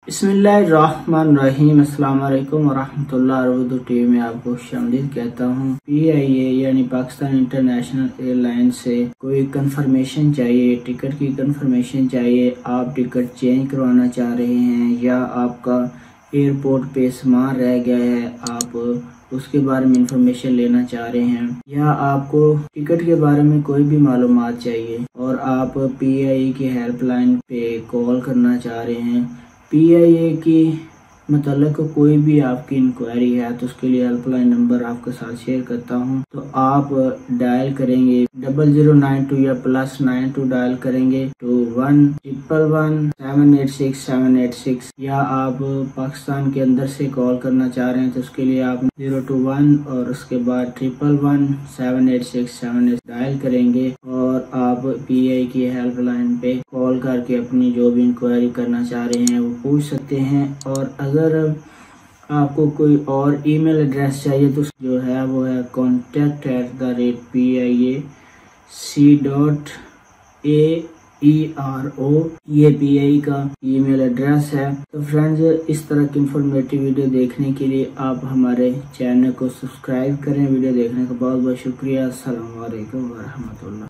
बिस्मिल्लाहिर्रहमानिर्रहीम। अस्सलाम वालेकुम वरहमतुल्लाहि उर्दू टीवी में आपको खुशामदीद कहता हूँ। PIA यानी पाकिस्तान इंटरनेशनल एयरलाइंस से कोई कंफर्मेशन चाहिए, टिकट की कंफर्मेशन चाहिए। आप टिकट चेंज करवाना चाह रहे हैं या आपका एयरपोर्ट पे सामान रह गया है, आप उसके बारे में इंफॉर्मेशन लेना चाह रहे हैं, या आपको टिकट के बारे में कोई भी मालूमात चाहिए और आप PIA की हेल्पलाइन पे कॉल करना चाह रहे हैं। PIA की मतलब कोई भी आपकी इंक्वायरी है तो उसके लिए हेल्पलाइन नंबर आपके साथ शेयर करता हूं। तो आप डायल करेंगे 0092 या +92 डायल करेंगे तो 1111786 या आप पाकिस्तान के अंदर से कॉल करना चाह रहे हैं तो उसके लिए आप 021 और उसके बाद 1111786 डायल करेंगे और आप PIA की हेल्पलाइन पे कॉल करके अपनी जो भी इंक्वायरी करना चाह रहे हैं वो पूछ सकते हैं। और अगर आपको कोई और ईमेल एड्रेस चाहिए तो जो है वो है contact@PIAC.AERO, ये PIA का ईमेल एड्रेस है। तो फ्रेंड्स, इस तरह की इंफॉर्मेटिव वीडियो देखने के लिए आप हमारे चैनल को सब्सक्राइब करें। वीडियो देखने का बहुत बहुत शुक्रिया। अस्सलाम वालेकुम वरहमतुल्लाह।